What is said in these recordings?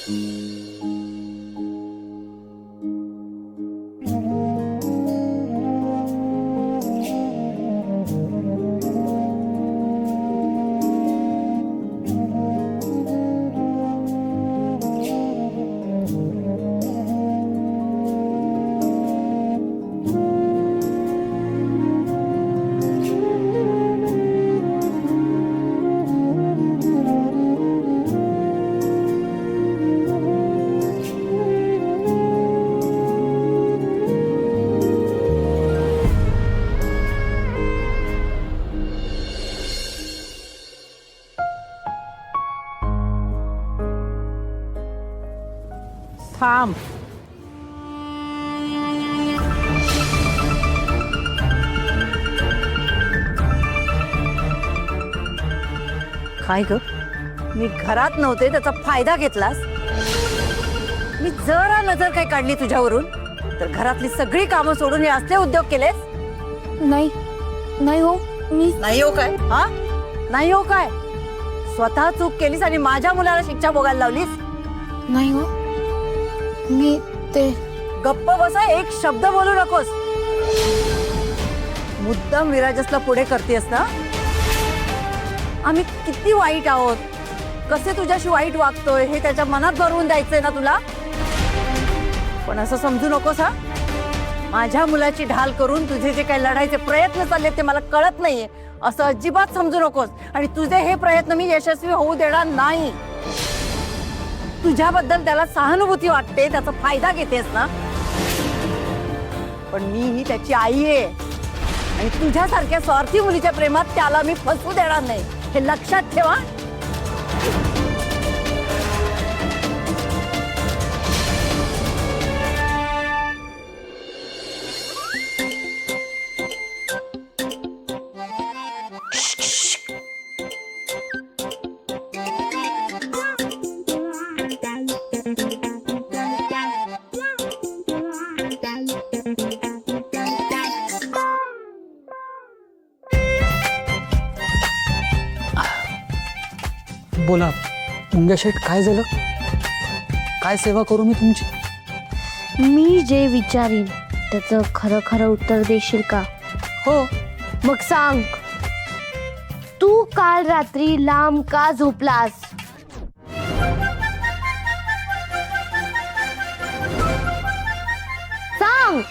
थांब. काय ग, मी घरात नव्हते त्याचा फायदा घेतलास. मी जरा नजर काय काढली तुझ्यावरून तर घरातली सगळी कामं सोडून हे असले उद्योग केलेस. नाही नाही हो, मी नाही हो काय? हा, नाही हो काय? स्वतः चूक केलीस आणि माझ्या मुलाला शिक्षा भोगायला लावलीस. नाही हो, मी ते गप्प बसा, एक शब्द बोलू नकोस. मुद्दाम विराजसला पुढे करतेस ना. आम्ही किती वाईट आहोत, कसे तुझ्याशी वाईट वागतोय हे त्याच्या मनात भरवून द्यायचंय ना तुला. पण असं समजू नकोस हा. माझ्या मुलाची ढाल करून तुझे जे काही लढायचे प्रयत्न चालले ते मला कळत नाहीये असं अजिबात समजू नकोस. आणि तुझे हे प्रयत्न मी यशस्वी होऊ देणार नाही. तुझ्याबद्दल त्याला सहानुभूती वाटते, त्याचा फायदा घेतेस ना. पण मी ही त्याची आई आहे आणि तुझ्यासारख्या स्वार्थी मुलीच्या प्रेमात त्याला मी फसवू देणार नाही, हे लक्षात ठेवा. बोला मुंग्या शेठ, काय झालं? काय सेवा करू मी तुमची? मी जे विचारीन त्याचं खरं खरं उत्तर देशील का? हो. मग सांग, तू काल रात्री लांब का झोपलास? सांग.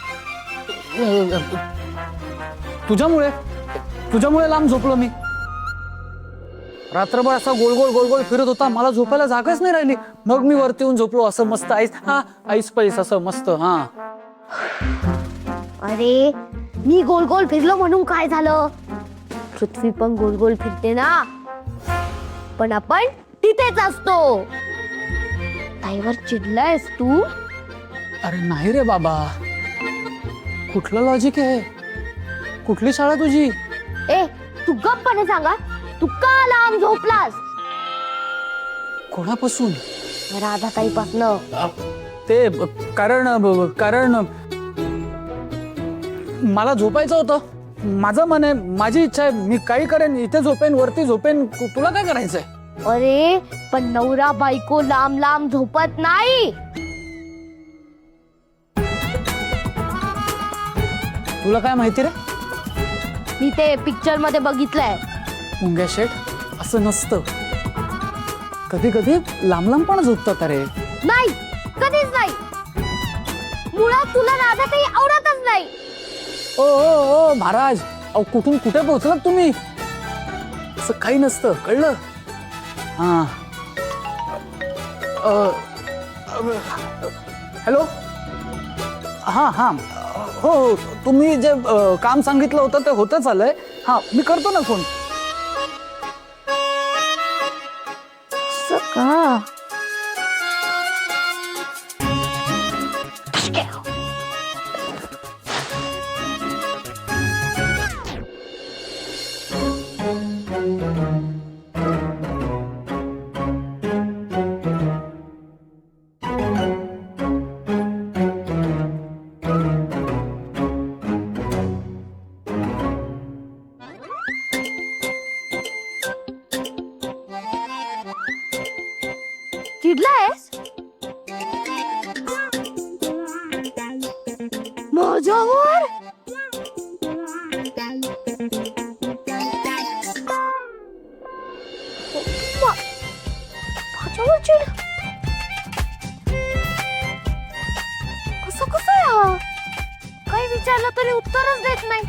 तुझ्यामुळे तुझ्यामुळे लांब झोपलो मी. रात्रभर असा गोल गोल गोल गोल फिरत होता, मला झोपायला जागाच नाही राहिली. मग मी वरती येऊन झोपलो असं मस्त आईस पाईस असं मस्त. हा, अरे मी गोल गोल फिरलो म्हणून काय झालं? पृथ्वी पण गोल गोल फिरते ना, पण आपण तिथेच असतो. ताईवर चिडलायस तू? अरे नाही रे बाबा, कुठलं लॉजिक आहे? कुठली शाळा तुझी? ए तू गप्पने सांगा, तू का लांब झोपलास? कोणापासून? राधाताईपासनं. ते कारण मला झोपायचं होतं. माझं मन आहे, माझी इच्छा आहे, मी काही करेन. इथे झोपेन, वरती झोपेन, तुला काय करायचंय? अरे पण नवरा बायको लांब लांब झोपत नाही. तुला काय माहिती रे? मी ते पिक्चर मध्ये बघितलंय. मुंग्या शेठ, असं नसतं. कधी कधी लांब लांब पण झोपतात. अरे नाही, कधीच नाही. मुळात तुला राधाताई आवडतच नाही. ओ ओ ओ महाराज, अहो कुठून कुठे पोहोचलात तुम्ही? असं काही नसतं, कळलं? हा. हॅलो. हा हा, हो हो, तुम्ही जे काम सांगितलं होतं ते होतच आलंय. हा, मी करतो ना फोन. का चिडलायस? माझ्यावर माझ्यावर चिड कसं कसं या काही विचारलं तरी उत्तरच देत नाही.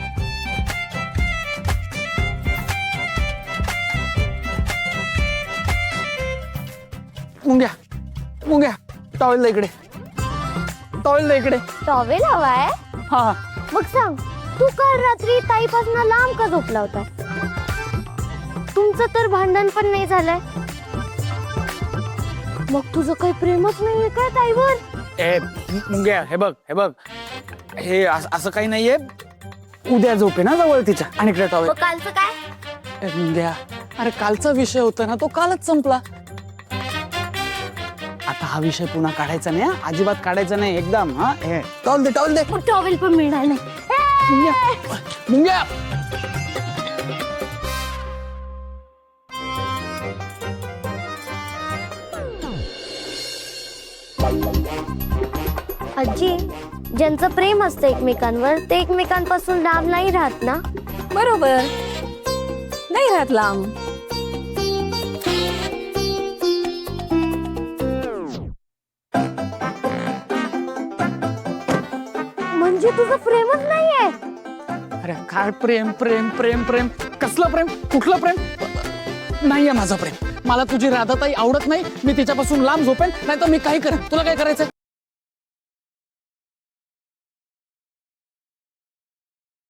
मुंग्या मुंग्या टॉवेल दे इकडे, टॉवेल दे इकडे. टॉवेल हवाय? हा मग सांग, तू काल रात्री ताईपासून लांब का झोपला होता? तुमचं तर भांडण पण नाही झालंय, मग तुझं काही प्रेमच नाहीये काय ताईवर? ए मुंग्या, हे बघ हे बघ, हे असं काही नाहीये. उद्या झोपे ना जवळ तिच्या. आणि इकडे टॉवेल. मग कालचं काय? मुंग्या, अरे कालचा विषय होता ना, तो कालच संपला. आता हा विषय पुन्हा काढायचा नाही, अजिबात काढायचा नाही एकदम. हा हे टॉवेल दे, टॉवेल दे. मग टॉवेल पण मिळणार नाही. मुंग्या मुंग्या. आजी, ज्यांचं प्रेम असतं एकमेकांवर ते एकमेकांपासून लांब नाही राहत ना? बरोबर, नाही राहत लांब. म्हणजे तुझं प्रेमच नाहीये? अरे काय प्रेम प्रेम प्रेम प्रेम, कसलं प्रेम, कुठलं प्रेम? नाहीये माझं प्रेम. मला तुझी राधाताई आवडत नाही, मी तिच्यापासून लांब झोपेन, नाही तर मी काही करेन. तुला काय करायचंय?